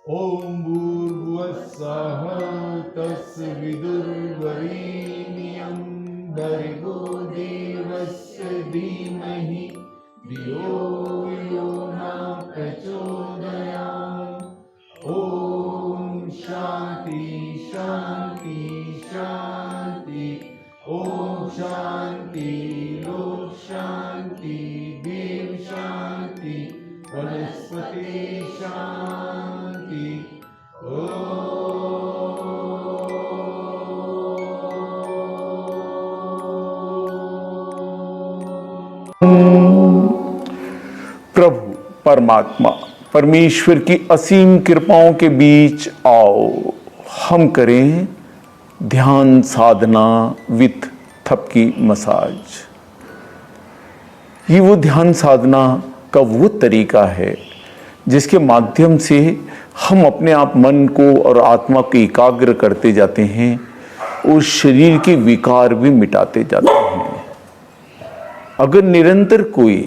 ओम भूर्भुवस्सः तत्सवितुर्वरेण्यं भर्गो देवस्य धीमहि धियो यो न प्रचोदयात्। ओम शांति शांति शांति। ओम शांति लोक शांति देव शांति वनस्पति शांति। प्रभु परमात्मा परमेश्वर की असीम कृपाओं के बीच आओ हम करें ध्यान साधना विथ थपकी मसाज। ये वो ध्यान साधना का वो तरीका है जिसके माध्यम से हम अपने आप मन को और आत्मा को एकाग्र करते जाते हैं और शरीर के विकार भी मिटाते जाते हैं। अगर निरंतर कोई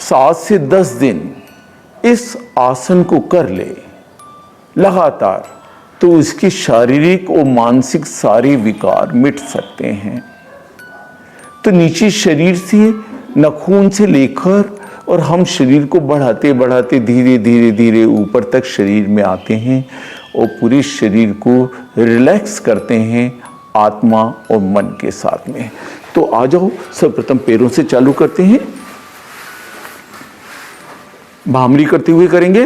7 से 10 दिन इस आसन को कर ले लगातार, तो उसके शारीरिक और मानसिक सारे विकार मिट सकते हैं। तो नीचे शरीर से नाखून से लेकर और हम शरीर को बढ़ाते बढ़ाते धीरे धीरे धीरे ऊपर तक शरीर में आते हैं और पूरे शरीर को रिलैक्स करते हैं आत्मा और मन के साथ में। तो आ जाओ, सर्वप्रथम पैरों से चालू करते हैं। भामरी करते हुए करेंगे।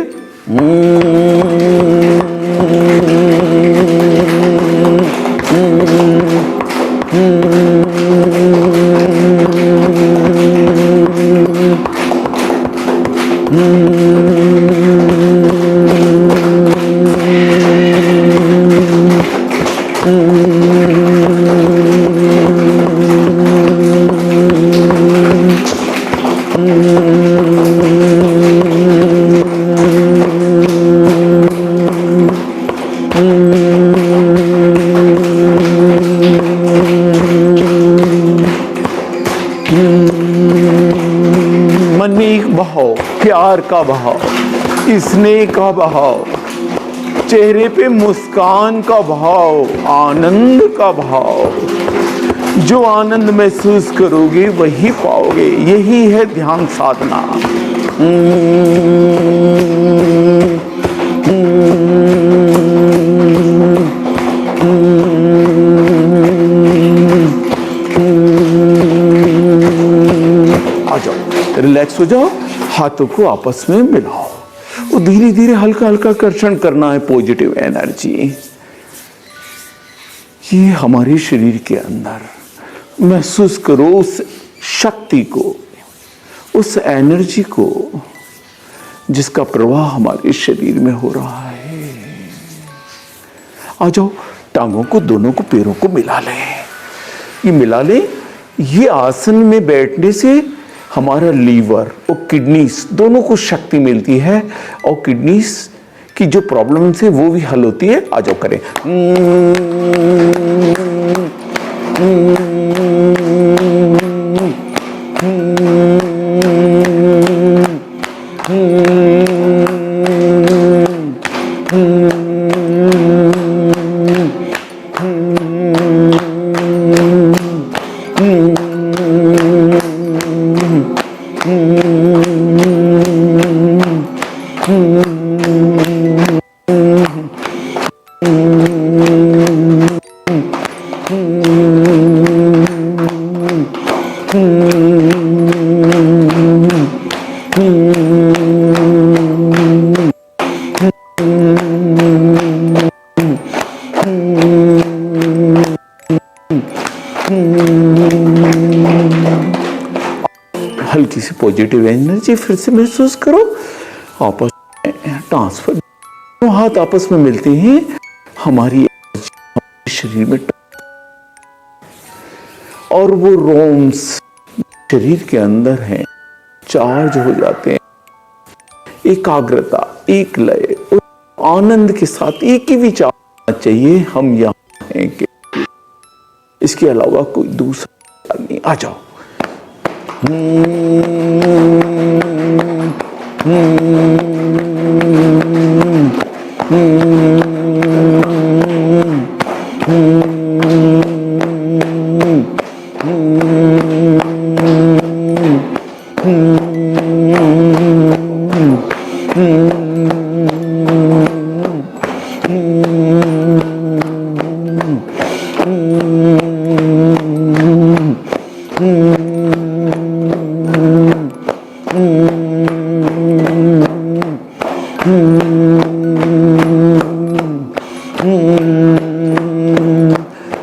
मन में एक भाव, प्यार का भाव, स्नेह का भाव, चेहरे पे मुस्कान का भाव, आनंद का भाव। जो आनंद महसूस करोगे वही पाओगे। यही है ध्यान साधना। आ जाओ, रिलैक्स हो जाओ, हाथों को आपस में मिलाओ और धीरे धीरे हल्का हल्का कर्षण करना है पॉजिटिव एनर्जी। ये हमारे शरीर के अंदर महसूस करो उस शक्ति को, उस एनर्जी को जिसका प्रवाह हमारे शरीर में हो रहा है। आ जाओ, टांगों को, दोनों को, पैरों को मिला लें। ये मिला लें। ये आसन में बैठने से हमारा लीवर और किडनीज दोनों को शक्ति मिलती है और किडनीज की जो प्रॉब्लम्स है वो भी हल होती है। आ जाओ करें। हल्की सी पॉजिटिव एनर्जी फिर से महसूस करो आपस में ट्रांसफर, हाथ आपस में मिलते हैं, हमारी शरीर में और वो रोम्स शरीर के अंदर हैं, चार्ज हो जाते हैं। एकाग्रता, एक लय और आनंद के साथ एक ही विचार होना चाहिए, हम यहाँ हैं कि इसके अलावा कोई दूसरा नहीं। आ जाओ।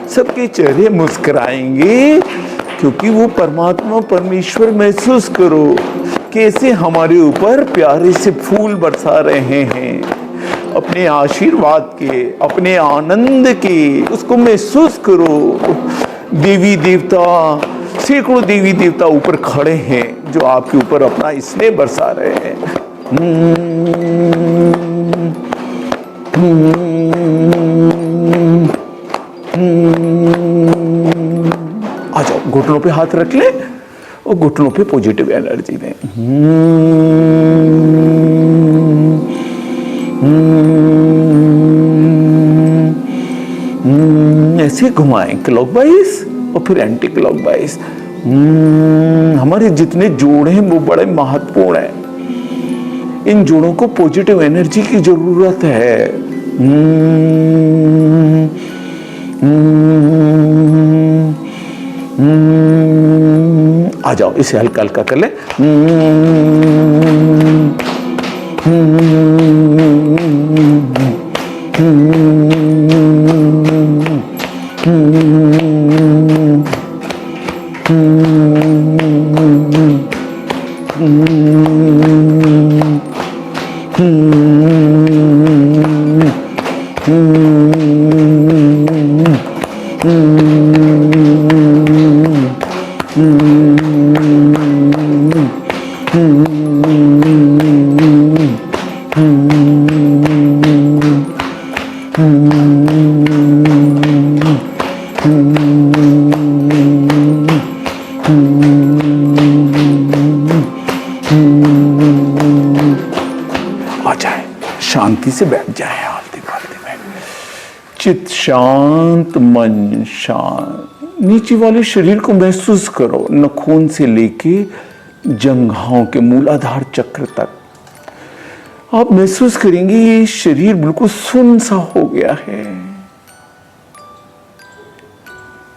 सबके चेहरे मुस्कुराएंगे, क्योंकि वो परमात्मा परमेश्वर महसूस करो कैसे हमारे ऊपर प्यारे से फूल बरसा रहे हैं, अपने आशीर्वाद के, अपने आनंद के, उसको महसूस करो। देवी देवता, सैकड़ों देवी देवता ऊपर खड़े हैं जो आपके ऊपर अपना स्नेह बरसा रहे हैं। आ जाओ, घुटनों पे हाथ रख ले और घुटनों पे पॉजिटिव एनर्जी दें। ऐसे घुमाएं क्लॉकवाइज और फिर एंटी क्लॉकवाइज। हमारे जितने जोड़ हैं वो बड़े महत्वपूर्ण हैं। इन जोड़ों को पॉजिटिव एनर्जी की जरूरत है। आ जाओ, इसे हल्का हल्का कर ले। आ जाए, शांति से बैठ जाए आलती फालती में। चित्त शांत, मन शांत। नीचे वाले शरीर को महसूस करो, नाखून से लेके जंघाओं के मूलाधार चक्र तक। आप महसूस करेंगे ये शरीर बिल्कुल सुन्न सा हो गया है।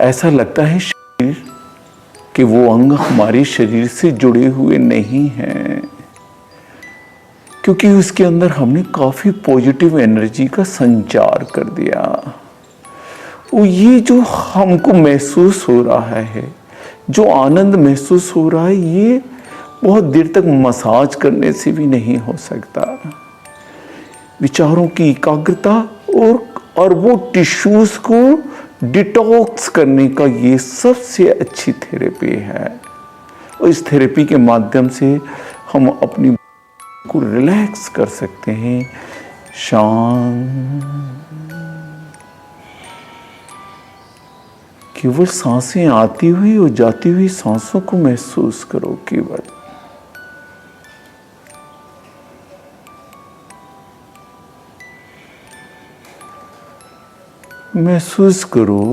ऐसा लगता है शरीर कि वो अंग हमारे शरीर से जुड़े हुए नहीं हैं, क्योंकि उसके अंदर हमने काफी पॉजिटिव एनर्जी का संचार कर दिया। वो ये जो हमको महसूस हो रहा है, जो आनंद महसूस हो रहा है, ये बहुत देर तक मसाज करने से भी नहीं हो सकता। विचारों की एकाग्रता और वो टिश्यूज को डिटॉक्स करने का ये सबसे अच्छी थेरेपी है। और इस थेरेपी के माध्यम से हम अपनी को रिलैक्स कर सकते हैं। शांत, केवल सांसें आती हुई और जाती हुई सांसों को महसूस करो। केवल महसूस करो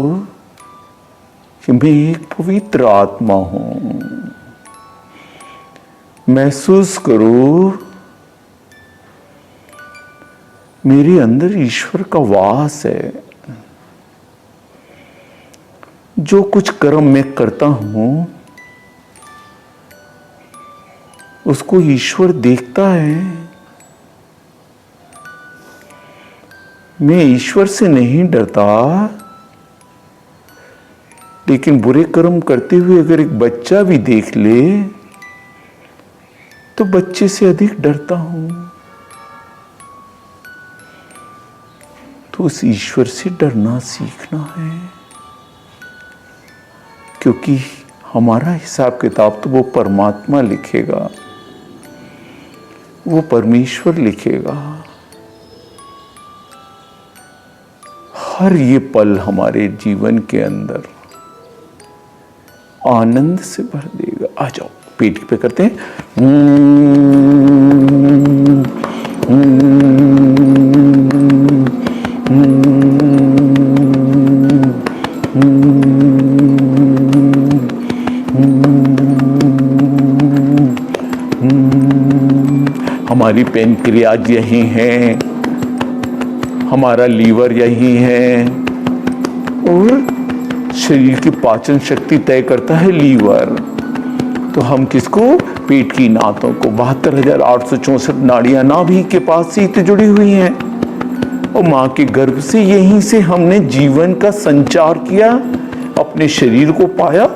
कि मैं एक पवित्र आत्मा हूं। महसूस करो मेरे अंदर ईश्वर का वास है। जो कुछ कर्म मैं करता हूं उसको ईश्वर देखता है। मैं ईश्वर से नहीं डरता, लेकिन बुरे कर्म करते हुए अगर एक बच्चा भी देख ले तो बच्चे से अधिक डरता हूं। तो उस ईश्वर से डरना सीखना है, क्योंकि हमारा हिसाब किताब तो वो परमात्मा लिखेगा, वो परमेश्वर लिखेगा। हर ये पल हमारे जीवन के अंदर आनंद से भर देगा। आ जाओ, पेट पे करते हैं। हमारी पेनक्रियाज यही है, हमारा लीवर यही है, और शरीर की पाचन शक्ति तय करता है लीवर। तो हम किसको? पेट की नातों को। 72,864 नाड़ियां नाभि के पास से तो जुड़ी हुई हैं, और मां के गर्भ से यहीं से हमने जीवन का संचार किया, अपने शरीर को पाया।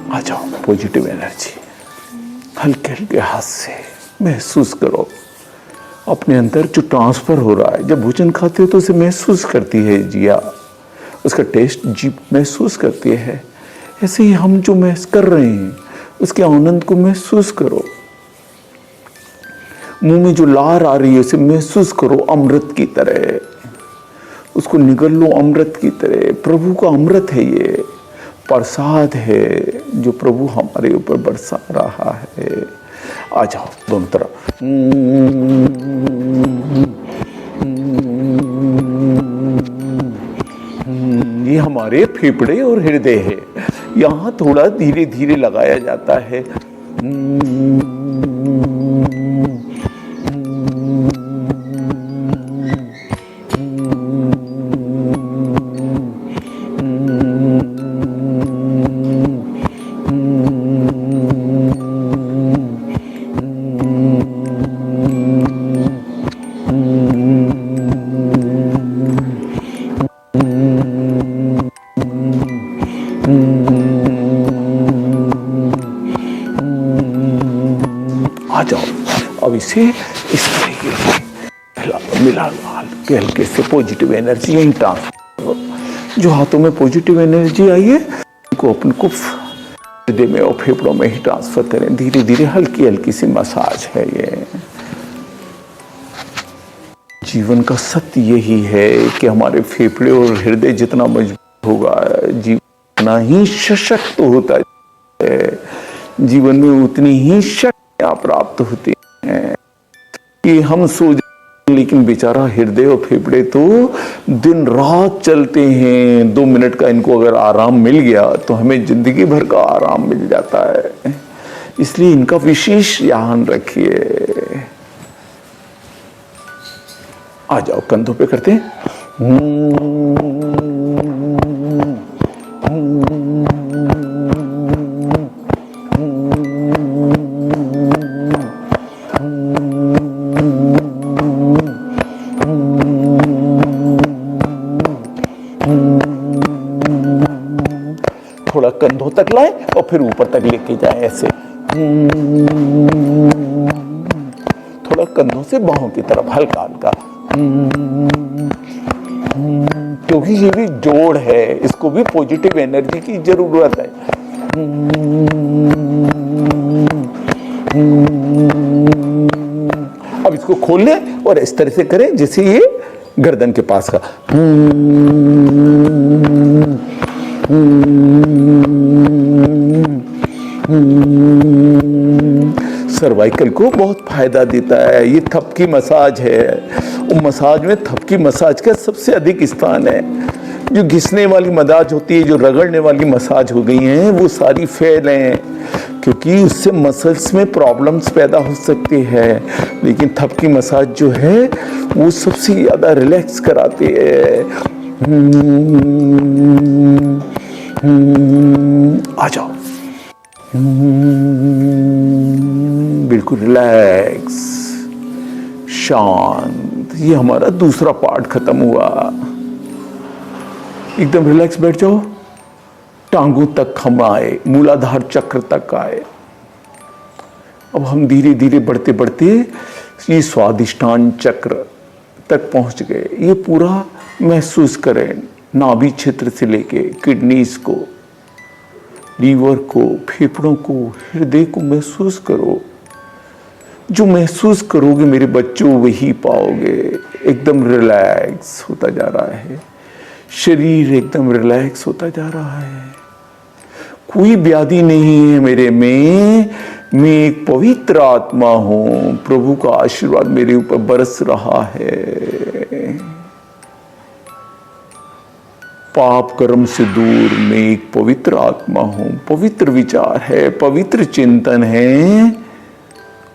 आ जाओ, पॉजिटिव एनर्जी हल्के हल्के हाथ से महसूस करो अपने अंदर जो ट्रांसफर हो रहा है। जब भोजन खाते हो तो उसे महसूस करती है जिया, उसका टेस्ट जीभ महसूस करती है। ऐसे ही हम जो महसूस कर रहे हैं उसके आनंद को महसूस करो। मुंह में जो लार आ रही है उसे महसूस करो अमृत की तरह, उसको निगल लो अमृत की तरह। प्रभु का अमृत है, ये प्रसाद है जो प्रभु हमारे ऊपर बरसा रहा है। आ जाओ दोनों तरफ। ये हमारे फेफड़े और हृदय है, यहाँ थोड़ा धीरे धीरे लगाया जाता है। आ जाओ, अब इसे इस तरीके से मिला हल्के हल्के से पॉजिटिव एनर्जी यहीं ट्रांसफर। जो हाथों में पॉजिटिव एनर्जी आई है उनको अपन को हृदय में और फेफड़ों में ही ट्रांसफर करें। धीरे धीरे हल्की हल्की सी मसाज है ये। जीवन का सत्य यही है कि हमारे फेफड़े और हृदय जितना मजबूत होगा, जीवन उतना ही सशक्त होता है। जीवन में उतनी ही शक्तियां प्राप्त होती हैं कि हम सो जाते, लेकिन बेचारा हृदय और फेफड़े तो दिन रात चलते हैं। 2 मिनट का इनको अगर आराम मिल गया तो हमें जिंदगी भर का आराम मिल जाता है। इसलिए इनका विशेष ध्यान रखिए। आ जाओ, कंधों पे करते हैं। थोड़ा कंधों तक लाए और फिर ऊपर तक लेके जाए ऐसे। थोड़ा कंधों से बाहों की तरफ हल्का हल्का, क्योंकि ये भी जोड़ है, इसको भी पॉजिटिव एनर्जी की जरूरत है। अब इसको खोल लें और इस तरह से करें जैसे ये गर्दन के पास का। सर्वाइकल को बहुत फायदा देता है। ये थपकी मसाज है, वो मसाज में थपकी मसाज का सबसे अधिक स्थान है। जो घिसने वाली मसाज होती है, जो रगड़ने वाली मसाज हो गई हैं, वो सारी फेल हैं, क्योंकि उससे मसल्स में प्रॉब्लम्स पैदा हो सकती है। लेकिन थपकी मसाज जो है वो सबसे ज़्यादा रिलैक्स कराती है। आ जाओ, बिल्कुल रिलैक्स, शांत। ये हमारा दूसरा पार्ट खत्म हुआ। एकदम रिलैक्स बैठ जाओ। टांगों तक हम आए, मूलाधार चक्र तक आए। अब हम धीरे धीरे बढ़ते बढ़ते ये स्वादिष्टान चक्र तक पहुंच गए। ये पूरा महसूस करें, नाभि क्षेत्र से लेके किडनीज को, लीवर को, फेफड़ों को, हृदय को महसूस करो। जो महसूस करोगे मेरे बच्चों वही पाओगे। एकदम रिलैक्स होता जा रहा है, शरीर एकदम रिलैक्स होता जा रहा है। कोई व्याधि नहीं है मेरे में। मैं एक पवित्र आत्मा हूं। प्रभु का आशीर्वाद मेरे ऊपर बरस रहा है। पाप कर्म से दूर मैं एक पवित्र आत्मा हूं। पवित्र विचार है, पवित्र चिंतन है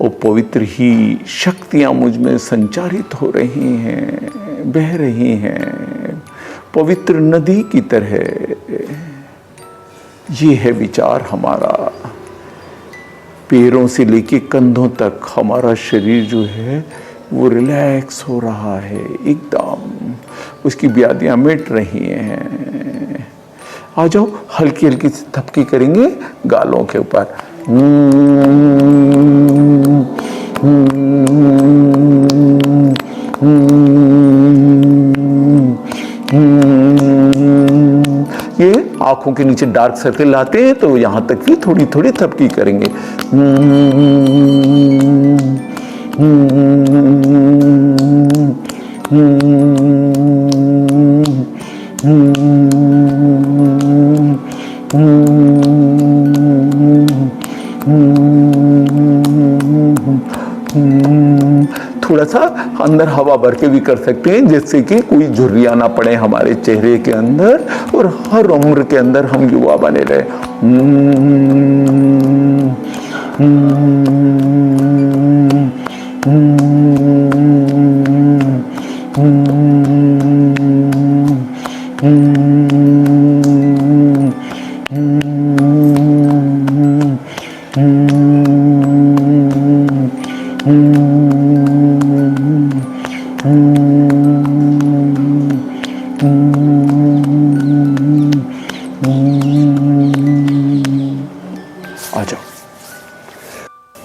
और पवित्र ही शक्तियां मुझ में संचारित हो रही हैं, बह रही हैं, पवित्र नदी की तरह। ये है विचार हमारा। पैरों से लेके कंधों तक हमारा शरीर जो है वो रिलैक्स हो रहा है एकदम। उसकी व्याधियां मिट रही हैं। आ जाओ, हल्की हल्की सी थपकी करेंगे गालों के ऊपर। ये आंखों के नीचे डार्क सर्कल आते हैं तो यहां तक भी थोड़ी थोड़ी थपकी करेंगे। थोड़ा सा अंदर हवा भर के भी कर सकते हैं, जिससे कि कोई झुर्रियां ना पड़े हमारे चेहरे के अंदर और हर उम्र के अंदर हम युवा बने रहे।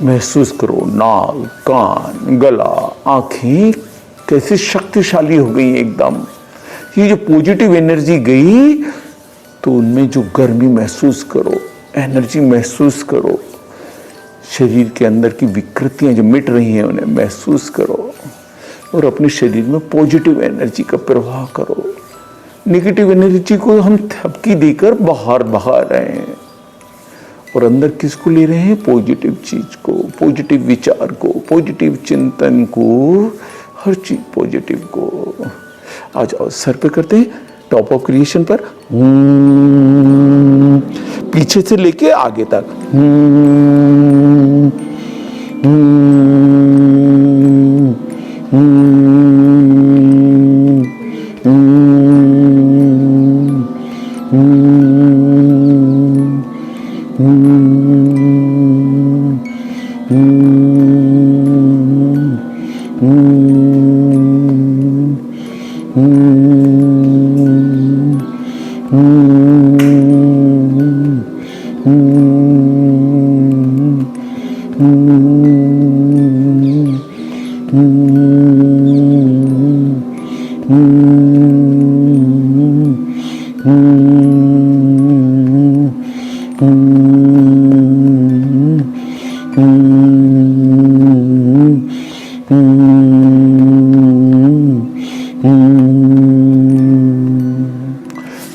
महसूस करो नाक, कान, गला, आंखें कैसी शक्तिशाली हो गई एकदम। ये जो पॉजिटिव एनर्जी गई तो उनमें जो गर्मी महसूस करो, एनर्जी महसूस करो। शरीर के अंदर की विकृतियां जो मिट रही हैं उन्हें महसूस करो और अपने शरीर में पॉजिटिव एनर्जी का प्रवाह करो। नेगेटिव एनर्जी को हम थपकी देकर बाहर बहा रहे हैं और अंदर किसको ले रहे हैं? पॉजिटिव चीज को, पॉजिटिव विचार को, पॉजिटिव चिंतन को, हर चीज पॉजिटिव को। आ जाओ, सर पे करते हैं, टॉप ऑफ क्रिएशन पर, पीछे से लेके आगे तक।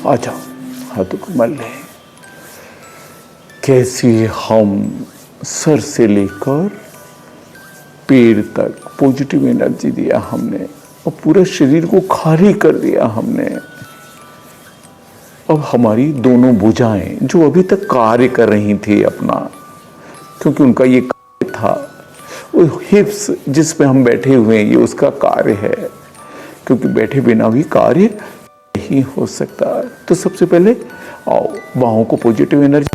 अच्छा, हाथों को मल लें। कैसे हम सर से लेकर पैर तक पॉजिटिव एनर्जी दिया हमने और पूरे शरीर को खाली कर दिया हमने। अब हमारी दोनों भुजाएं जो अभी तक कार्य कर रही थी अपना, क्योंकि उनका ये कार्य था, वो हिप्स जिस पे हम बैठे हुए हैं ये उसका कार्य है, क्योंकि बैठे बिना भी कार्य नहीं हो सकता। तो सबसे पहले आओ बाहों को पॉजिटिव एनर्जी,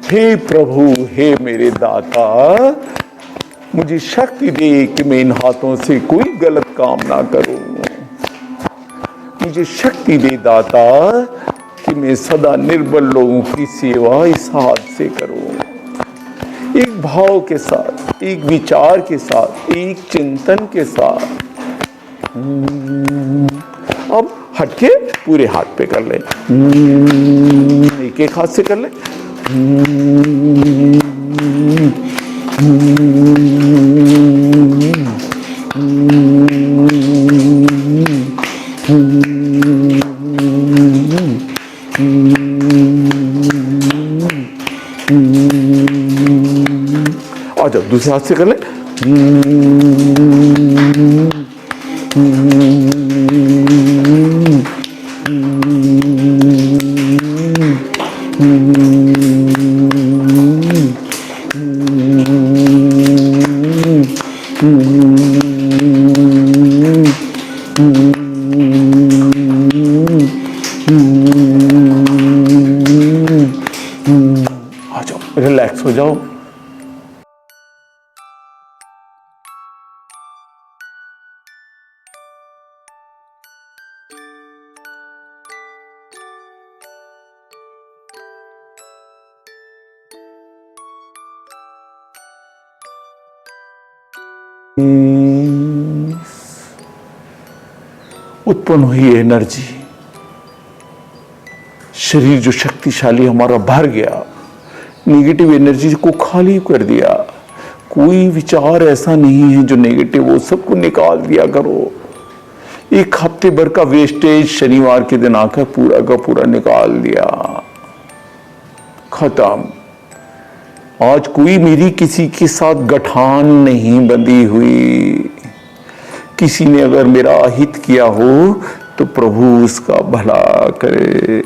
हे प्रभु, हे मेरे दाता, मुझे शक्ति दे कि मैं इन हाथों से कोई गलत काम ना करूं। मुझे शक्ति दे दाता कि मैं सदा निर्बल लोगों की सेवा इस हाथ से करूं। एक भाव के साथ, एक विचार के साथ, एक चिंतन के साथ। अब हटके पूरे हाथ पे कर ले, एक एक हाथ से कर ले। आ जाओ दूसरे हाथ से कर ले। आ जाओ, रिलैक्स हो जाओ। उत्पन्न हुई एनर्जी, शरीर जो शक्तिशाली हमारा भर गया, नेगेटिव एनर्जी को खाली कर दिया। कोई विचार ऐसा नहीं है जो नेगेटिव हो, सबको निकाल दिया करो। एक हफ्ते भर का वेस्टेज शनिवार के दिन आकर पूरा का पूरा निकाल दिया, खत्म। आज कोई मेरी किसी के साथ गठान नहीं बंधी हुई। किसी ने अगर मेरा अहित किया हो तो प्रभु उसका भला करे।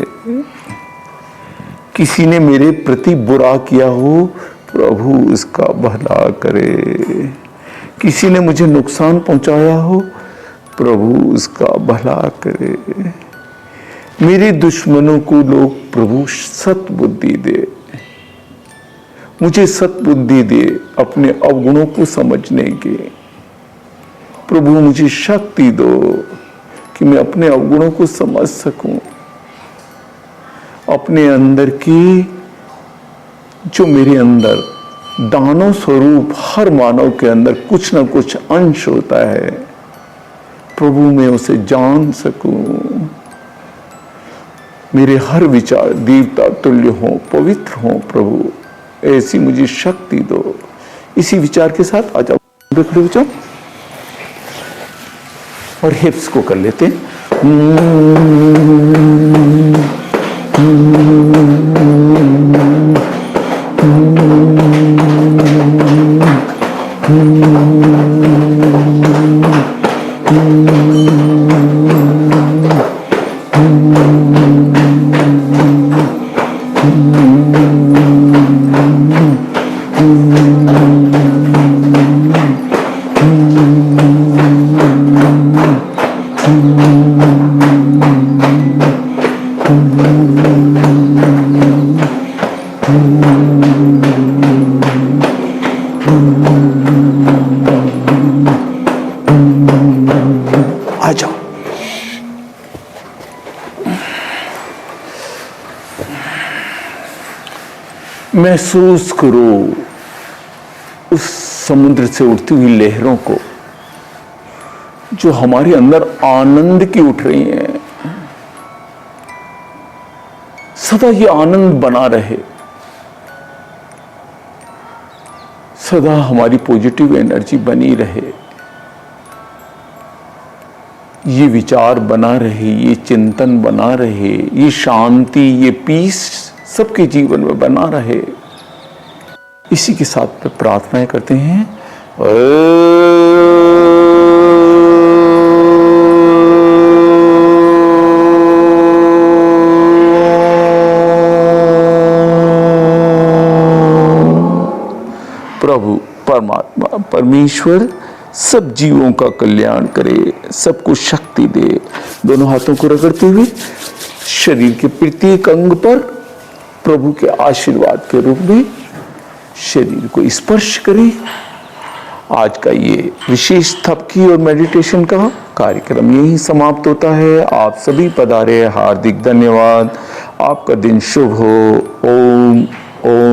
किसी ने मेरे प्रति बुरा किया हो, प्रभु उसका भला करे। किसी ने मुझे नुकसान पहुंचाया हो, प्रभु उसका भला करे। मेरे दुश्मनों को लोग प्रभु सत्बुद्धि दे, मुझे सत्बुद्धि दे अपने अवगुणों को समझने की। प्रभु मुझे शक्ति दो कि मैं अपने अवगुणों को समझ सकूं, अपने अंदर की जो मेरे अंदर दानव स्वरूप हर मानव के अंदर कुछ ना कुछ अंश होता है, प्रभु मैं उसे जान सकूं। मेरे हर विचार देवता तुल्य हो, पवित्र हो। प्रभु ऐसी मुझे शक्ति दो। इसी विचार के साथ आ जाओ, खड़े हो जाओ और हिप्स को कर लेते हैं। आ जाओ। महसूस करो उस समुद्र से उठती हुई लहरों को जो हमारे अंदर आनंद की उठ रही हैं। सदा ये आनंद बना रहे, सदा हमारी पॉजिटिव एनर्जी बनी रहे। ये विचार बना रहे, ये चिंतन बना रहे, ये शांति, ये पीस सबके जीवन में बना रहे। इसी के साथ में प्रार्थनाएं करते हैं। प्रभु परमात्मा परमेश्वर सब जीवों का कल्याण करे, सबको शक्ति दे। दोनों हाथों को रगड़ते हुए शरीर के प्रत्येक अंग पर प्रभु के आशीर्वाद के रूप में शरीर को स्पर्श करे। आज का ये विशेष थपकी और मेडिटेशन का कार्यक्रम यही समाप्त होता है। आप सभी पधारे, हार्दिक धन्यवाद। आपका दिन शुभ हो। ओम ओम।